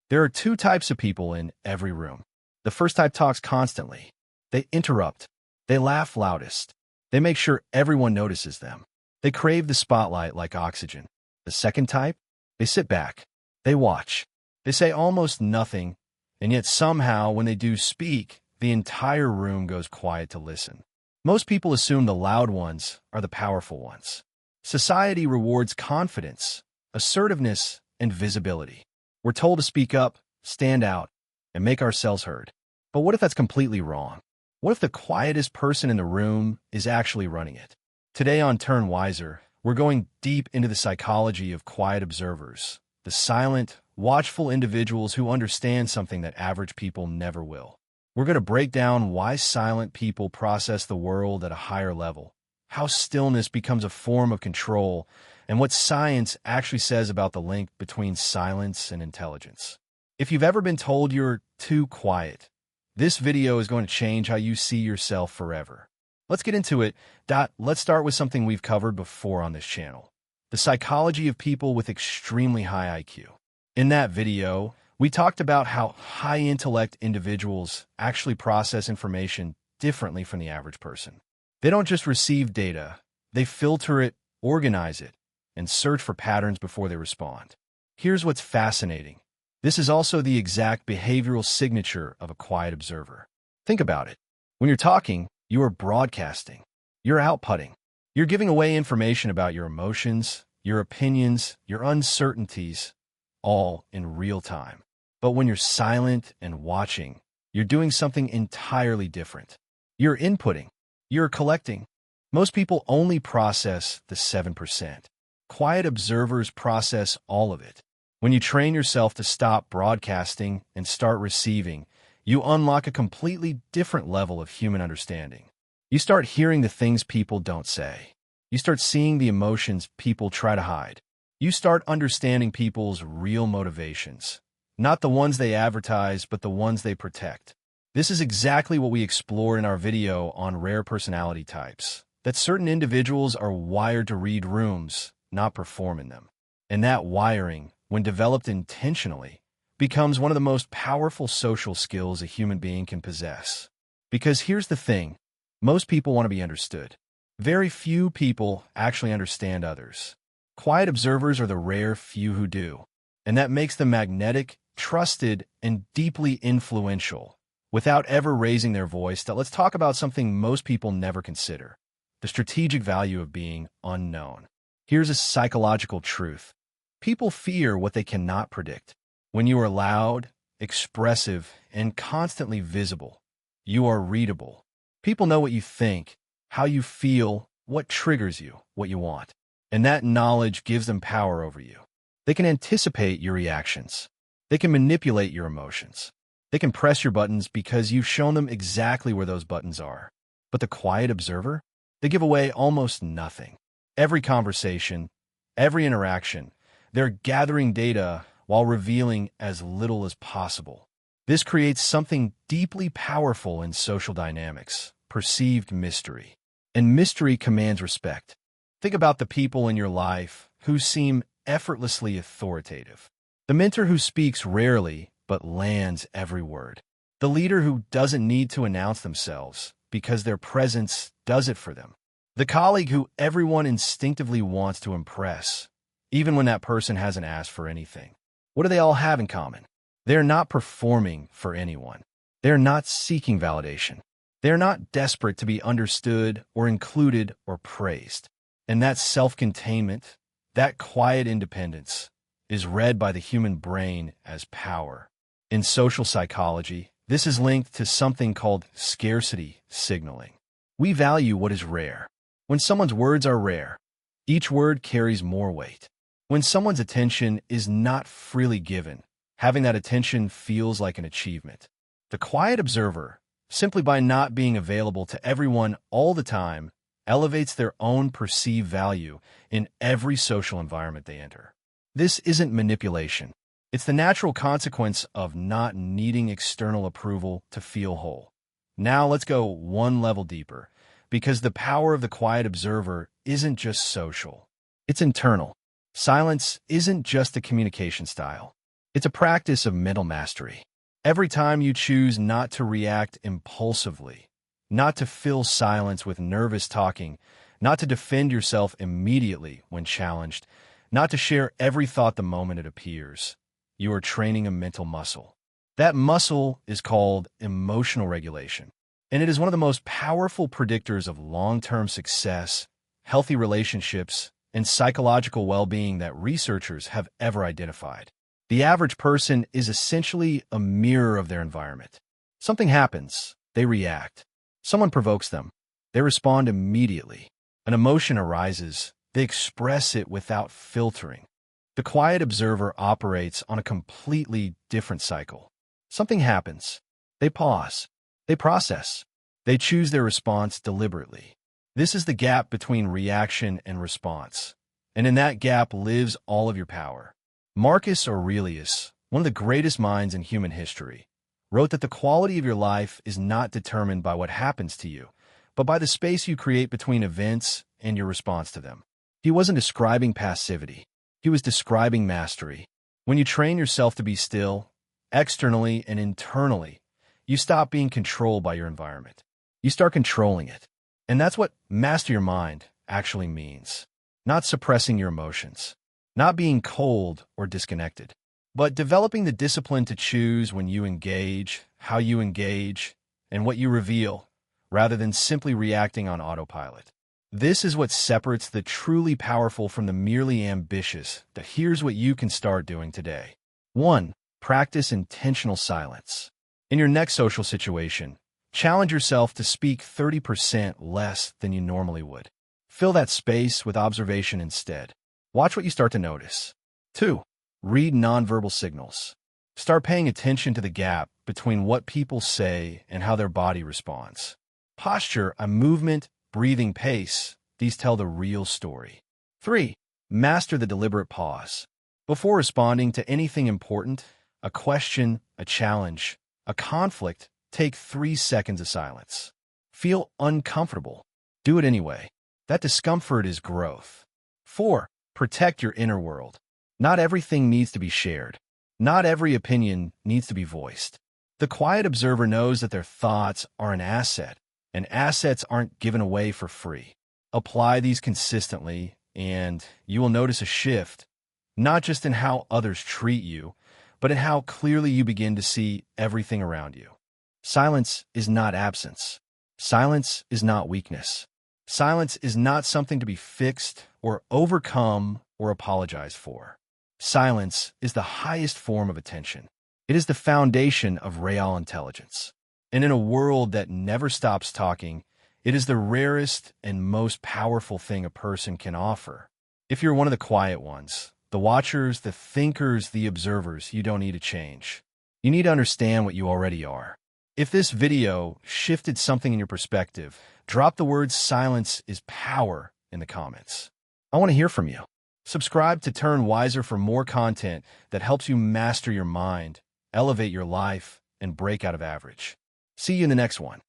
There are two types of people in every room. The first type talks constantly. They interrupt. They laugh loudest. They make sure everyone notices them. They crave the spotlight like oxygen. The second type? They sit back. They watch. They say almost nothing, and yet somehow when they do speak, the entire room goes quiet to listen. Most people assume the loud ones are the powerful ones. Society rewards confidence, assertiveness, and visibility. We're told to speak up, stand out, and make ourselves heard. But what if that's completely wrong? What if the quietest person in the room is actually running it? Today on Turn Wiser, we're going deep into the psychology of quiet observers, the silent, watchful individuals who understand something that average people never will. We're going to break down why silent people process the world at a higher level, how stillness becomes a form of control, and what science actually says about the link between silence and intelligence. If you've ever been told you're too quiet, this video is going to change how you see yourself forever. Let's get into it. Let's start with something we've covered before on this channel: the psychology of people with extremely high IQ. In that video, we talked about how high-intellect individuals actually process information differently from the average person. They don't just receive data, they filter it, organize it, and search for patterns before they respond. Here's what's fascinating. This is also the exact behavioral signature of a quiet observer. Think about it. When you're talking, you are broadcasting. You're outputting. You're giving away information about your emotions, your opinions, your uncertainties, all in real time. But when you're silent and watching, you're doing something entirely different. You're inputting. You're collecting. Most people only process the 7%. Quiet observers process all of it. When you train yourself to stop broadcasting and start receiving, you unlock a completely different level of human understanding. You start hearing the things people don't say. You start seeing the emotions people try to hide. You start understanding people's real motivations, not the ones they advertise, but the ones they protect. This is exactly what we explore in our video on rare personality types, that certain individuals are wired to read rooms, not perform in them. And that wiring, when developed intentionally, becomes one of the most powerful social skills a human being can possess. Because here's the thing, most people want to be understood. Very few people actually understand others. Quiet observers are the rare few who do, and that makes them magnetic, trusted, and deeply influential. Without ever raising their voice, let's talk about something most people never consider: the strategic value of being unknown. Here's a psychological truth. People fear what they cannot predict. When you are loud, expressive, and constantly visible, you are readable. People know what you think, how you feel, what triggers you, what you want. And that knowledge gives them power over you. They can anticipate your reactions. They can manipulate your emotions. They can press your buttons because you've shown them exactly where those buttons are. But the quiet observer? They give away almost nothing. Every conversation, every interaction, they're gathering data while revealing as little as possible. This creates something deeply powerful in social dynamics: perceived mystery. And mystery commands respect. Think about the people in your life who seem effortlessly authoritative. The mentor who speaks rarely but lands every word. The leader who doesn't need to announce themselves because their presence does it for them. The colleague who everyone instinctively wants to impress, even when that person hasn't asked for anything. What do they all have in common? They're not performing for anyone. They're not seeking validation. They're not desperate to be understood or included or praised. And that self-containment, that quiet independence, is read by the human brain as power. In social psychology, this is linked to something called scarcity signaling. We value what is rare. When someone's words are rare, each word carries more weight. When someone's attention is not freely given, having that attention feels like an achievement. The quiet observer, simply by not being available to everyone all the time, elevates their own perceived value in every social environment they enter. This isn't manipulation. It's the natural consequence of not needing external approval to feel whole. Now let's go one level deeper, because the power of the quiet observer isn't just social. It's internal. Silence isn't just a communication style. It's a practice of mental mastery. Every time you choose not to react impulsively, not to fill silence with nervous talking, not to defend yourself immediately when challenged, not to share every thought the moment it appears, you are training a mental muscle. That muscle is called emotional regulation, and it is one of the most powerful predictors of long-term success, healthy relationships, and psychological well-being that researchers have ever identified. The average person is essentially a mirror of their environment. Something happens, they react. Someone provokes them, they respond immediately. An emotion arises, they express it without filtering. The quiet observer operates on a completely different cycle. Something happens, they pause, they process, they choose their response deliberately. This is the gap between reaction and response, and in that gap lives all of your power. Marcus Aurelius, one of the greatest minds in human history, wrote that the quality of your life is not determined by what happens to you, but by the space you create between events and your response to them. He wasn't describing passivity. He was describing mastery. When you train yourself to be still, externally and internally, you stop being controlled by your environment. You start controlling it. And that's what master your mind actually means. Not suppressing your emotions, not being cold or disconnected, but developing the discipline to choose when you engage, how you engage, and what you reveal, rather than simply reacting on autopilot. This is what separates the truly powerful from the merely ambitious. Here's what you can start doing today. 1. Practice intentional silence. In your next social situation, challenge yourself to speak 30% less than you normally would. Fill that space with observation instead. Watch what you start to notice. 2. Read nonverbal signals. Start paying attention to the gap between what people say and how their body responds. Posture, a movement, breathing pace, these tell the real story. 3. Master the deliberate pause. Before responding to anything important, a question, a challenge, a conflict, take 3 seconds of silence. Feel uncomfortable. Do it anyway. That discomfort is growth. 4. Protect your inner world. Not everything needs to be shared. Not every opinion needs to be voiced. The quiet observer knows that their thoughts are an asset, and assets aren't given away for free. Apply these consistently, and you will notice a shift, not just in how others treat you, but in how clearly you begin to see everything around you. Silence is not absence. Silence is not weakness. Silence is not something to be fixed or overcome or apologize for. Silence is the highest form of attention. It is the foundation of real intelligence. And in a world that never stops talking, it is the rarest and most powerful thing a person can offer. If you're one of the quiet ones, the watchers, the thinkers, the observers, you don't need to change. You need to understand what you already are. If this video shifted something in your perspective, drop the words "silence is power" in the comments. I want to hear from you. Subscribe to Turn Wiser for more content that helps you master your mind, elevate your life, and break out of average. See you in the next one.